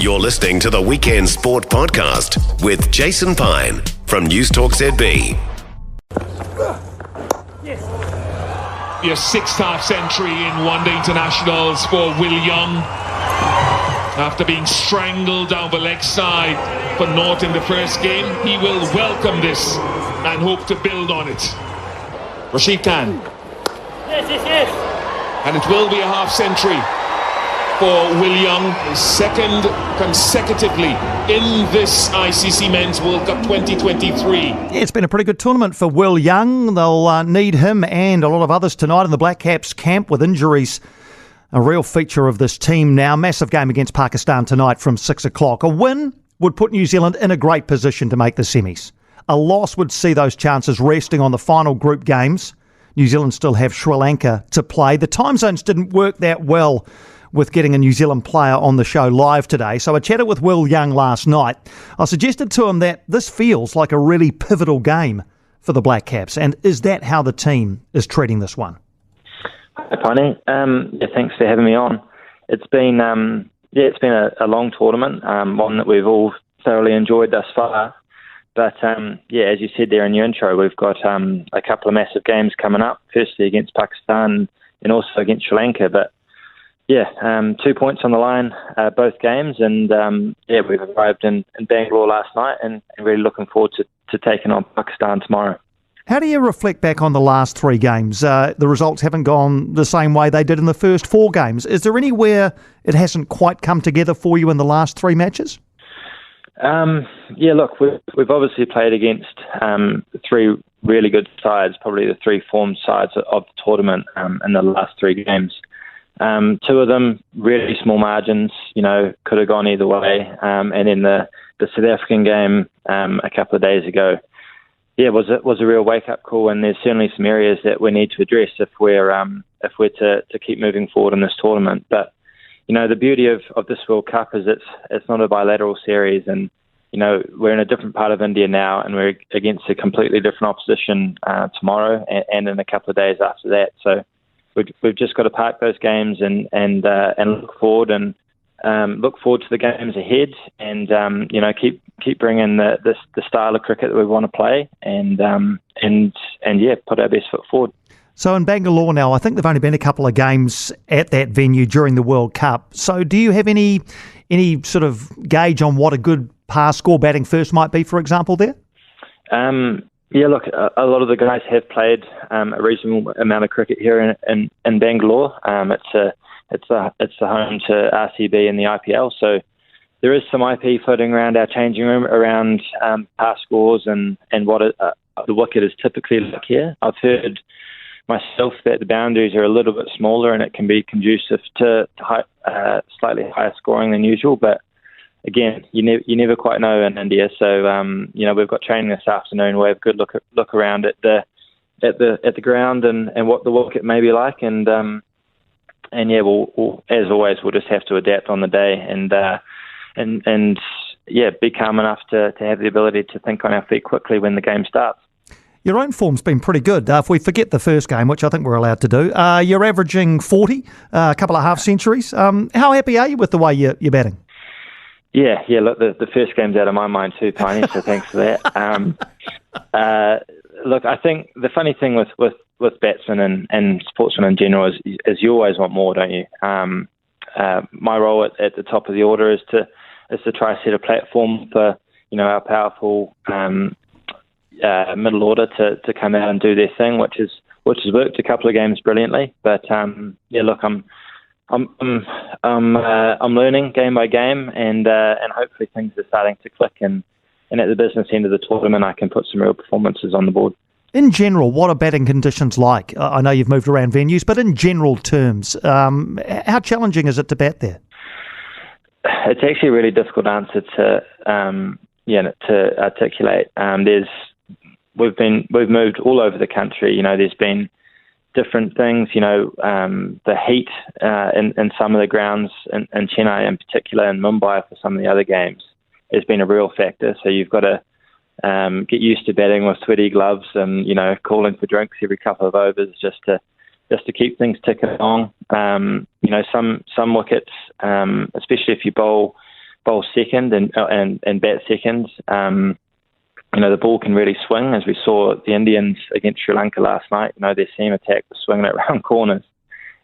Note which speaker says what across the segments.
Speaker 1: You're listening to the Weekend Sport Podcast with Jason Pine from News Talk ZB.
Speaker 2: Your sixth half-century in one-day internationals for Will Young. After being strangled down the leg side for North in the first game, he will welcome this and hope to build on it. Rashid Khan.
Speaker 3: Yes.
Speaker 2: And it will be a half-century for Will Young, his second consecutively in this ICC Men's World Cup 2023.
Speaker 4: Yeah, it's been a pretty good tournament for Will Young. They'll need him and a lot of others tonight in the Black Caps camp with injuries. A real feature of this team now. Massive game against Pakistan tonight from 6 o'clock. A win would put New Zealand in a great position to make the semis. A loss would see those chances resting on the final group games. New Zealand still have Sri Lanka to play. The time zones didn't work that well with getting a New Zealand player on the show live today. So I chatted with Will Young last night. I suggested to him that this feels like a really pivotal game for the Black Caps. And is that how the team is treating this one?
Speaker 5: Hi, Piney. Thanks for having me on. It's been a long tournament, one that we've all thoroughly enjoyed thus far. But as you said there in your intro, we've got a couple of massive games coming up. Firstly against Pakistan and also against Sri Lanka. But 2 points on the line, both games, and we've arrived in Bangalore last night and really looking forward to taking on Pakistan tomorrow.
Speaker 4: How do you reflect back on the last three games? The results haven't gone the same way they did in the first four games. Is there anywhere it hasn't quite come together for you in the last three matches?
Speaker 5: Look, we've obviously played against three really good sides, probably the three formed sides of the tournament in the last three games. Two of them really small margins, could have gone either way. And in the South African game a couple of days ago, was a real wake up call. And there's certainly some areas that we need to address if we're to keep moving forward in this tournament. But the beauty of this World Cup is it's not a bilateral series, and we're in a different part of India now, and we're against a completely different opposition tomorrow and in a couple of days after that. So we've just got to park those games and look forward and look forward to the games ahead, and keep bringing the style of cricket that we want to play, and put our best foot forward.
Speaker 4: So in Bangalore now, I think there've only been a couple of games at that venue during the World Cup. So do you have any sort of gauge on what a good pass score batting first might be, for example, there?
Speaker 5: Look, a lot of the guys have played a reasonable amount of cricket here in Bangalore. It's the home to RCB in the IPL, so there is some IP floating around our changing room around pass scores and what the wicket is typically like here. I've heard myself that the boundaries are a little bit smaller and it can be conducive to slightly higher scoring than usual. But again, you never quite know in India. So we've got training this afternoon. We'll have a good look around at the ground and what the wicket may be like. And we'll as always we'll just have to adapt on the day and be calm enough to have the ability to think on our feet quickly when the game starts.
Speaker 4: Your own form's been pretty good. If we forget the first game, which I think we're allowed to do, you're averaging 40, a couple of half centuries. How happy are you with the way you're batting?
Speaker 5: Yeah. Look, the first game's out of my mind too, Piney. So thanks for that. Look, I think the funny thing with batsmen and sportsmen in general is you always want more, don't you? My role at the top of the order is to try to set a platform for our powerful middle order to come out and do their thing, which has worked a couple of games brilliantly. But look, I'm learning game by game, and hopefully things are starting to click. And at the business end of the tournament, I can put some real performances on the board.
Speaker 4: In general, what are batting conditions like? I know you've moved around venues, but in general terms, how challenging is it to bat there?
Speaker 5: It's actually a really difficult answer to articulate. We've moved all over the country. There's been different things. The heat in some of the grounds in Chennai in particular, and Mumbai for some of the other games, has been a real factor. So you've got to get used to batting with sweaty gloves and calling for drinks every couple of overs just to keep things ticking along. Some wickets, especially if you bowl bowl second and bat second. The ball can really swing, as we saw the Indians against Sri Lanka last night. Their seam attack was swinging it round corners,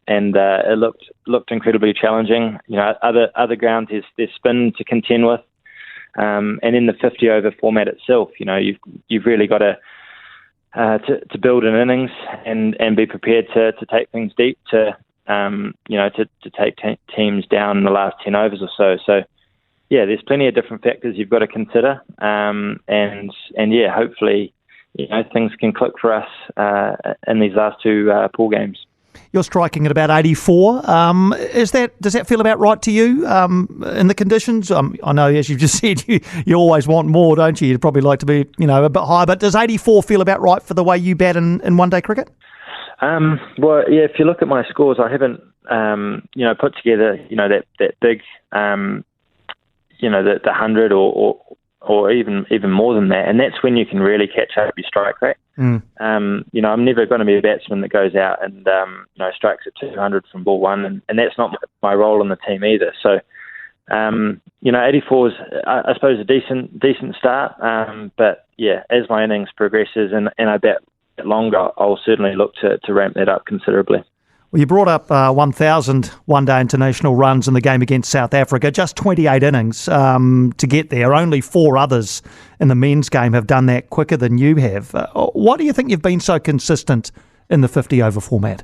Speaker 5: and it looked incredibly challenging. Other grounds there's spin to contend with, and in the 50 over format itself, you've really got to build an innings and be prepared to take things deep to take teams down in the last 10 overs or so. So, yeah, there's plenty of different factors you've got to consider, and hopefully, things can click for us in these last two pool games.
Speaker 4: You're striking at about 84. Does that feel about right to you in the conditions? I know, as you've just said, you always want more, don't you? You'd probably like to be, a bit higher. But does 84 feel about right for the way you bat in one-day cricket?
Speaker 5: Well, yeah. If you look at my scores, I haven't, put together, that big, the 100 or even more than that, and that's when you can really catch up your strike rate. I'm never going to be a batsman that goes out and strikes at 200 from ball one, and that's not my role in the team either. So, 84 is, I suppose, a decent start. But yeah, as my innings progresses and I bat longer, I'll certainly look to ramp that up considerably.
Speaker 4: Well, you brought up 1,000 one-day international runs in the game against South Africa, just 28 innings to get there. Only 4 others in the men's game have done that quicker than you have. Why do you think you've been so consistent in the 50-over format?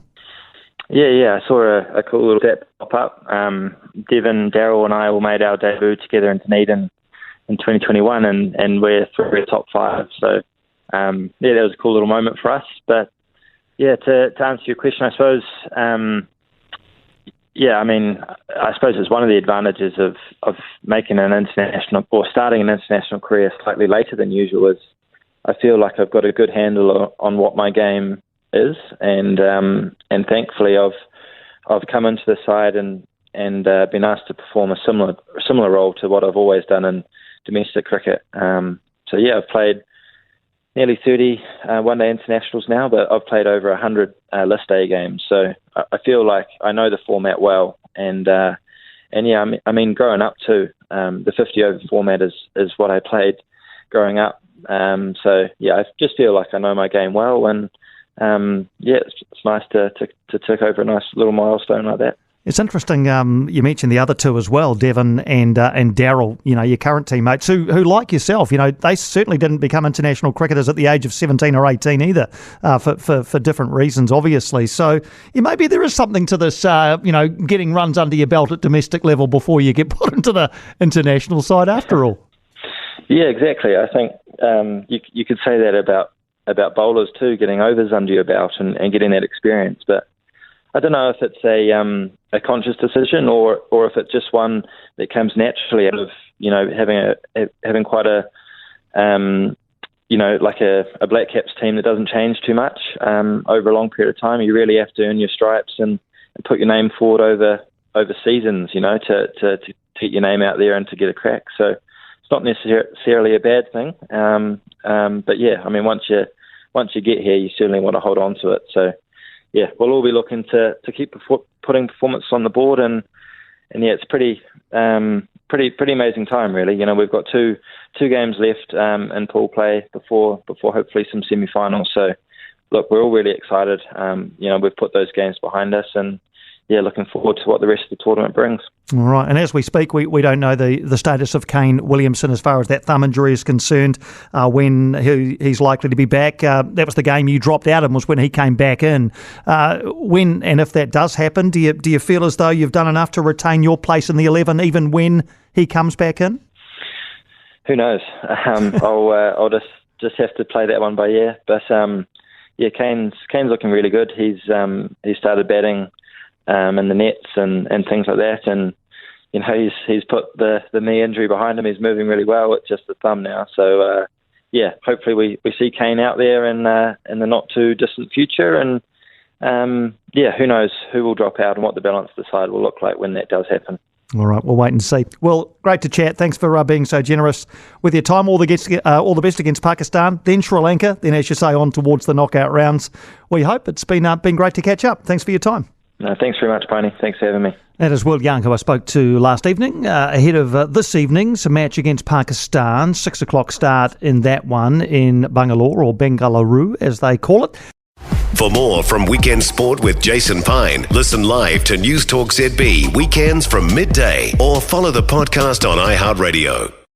Speaker 5: Yeah, I saw a cool little stat pop up. Devon, Daryl and I all made our debut together in Dunedin in 2021, and we're through the top 5. So, that was a cool little moment for us. But yeah, to answer your question, I suppose, I suppose it's one of the advantages of making an international or starting an international career slightly later than usual is I feel like I've got a good handle on what my game is, and thankfully I've come into the side and been asked to perform a similar role to what I've always done in domestic cricket. I've played nearly 30 one-day internationals now, but I've played over 100 list A games. So I feel like I know the format well. And growing up too, the 50-over format is what I played growing up. I just feel like I know my game well. And, it's nice to tick over a nice little milestone like that.
Speaker 4: It's interesting. You mentioned the other two as well, Devon and Daryl. Your current teammates who like yourself. They certainly didn't become international cricketers at the age of 17 or 18 either, for different reasons, obviously. So maybe there is something to this. Getting runs under your belt at domestic level before you get put into the international side. After all.
Speaker 5: Yeah, exactly. I think you could say that about bowlers too, getting overs under your belt and getting that experience, but I don't know if it's a conscious decision or if it's just one that comes naturally out of having quite a Black Caps team that doesn't change too much over a long period of time. You really have to earn your stripes and put your name forward over seasons, to get your name out there and to get a crack. So it's not necessarily a bad thing, but yeah, once you get here, you certainly want to hold on to it. So. Yeah, we'll all be looking to keep putting performance on the board, and yeah, it's pretty amazing time really. We've got two games left in pool play before hopefully some semi-finals. So, look, we're all really excited. We've put those games behind us, and yeah, looking forward to what the rest of the tournament brings.
Speaker 4: All right, and as we speak, we don't know the status of Kane Williamson as far as that thumb injury is concerned, when he's likely to be back. That was the game you dropped out in, was when he came back in. When and if that does happen, do you feel as though you've done enough to retain your place in the 11 even when he comes back in?
Speaker 5: Who knows? I'll just have to play that one by ear. But Kane's looking really good. He started batting in the nets and things like that, and he's put the knee injury behind him. He's moving really well. It's just the thumb now. So hopefully we see Kane out there in the not too distant future, and who knows who will drop out and what the balance of the side will look like when that does happen.
Speaker 4: All right, we'll wait and see. Well, great to chat. Thanks for being so generous with your time. All the best against Pakistan, then Sri Lanka, then, as you say, on towards the knockout rounds. We hope. It's been great to catch up. Thanks for your time.
Speaker 5: No, thanks very much, Piney. Thanks for having me.
Speaker 4: That is Will Young, who I spoke to last evening, ahead of this evening's match against Pakistan. 6 o'clock start in that one in Bangalore, or Bengaluru as they call it.
Speaker 1: For more from Weekend Sport with Jason Pine, listen live to News Talk ZB weekends from midday or follow the podcast on iHeartRadio.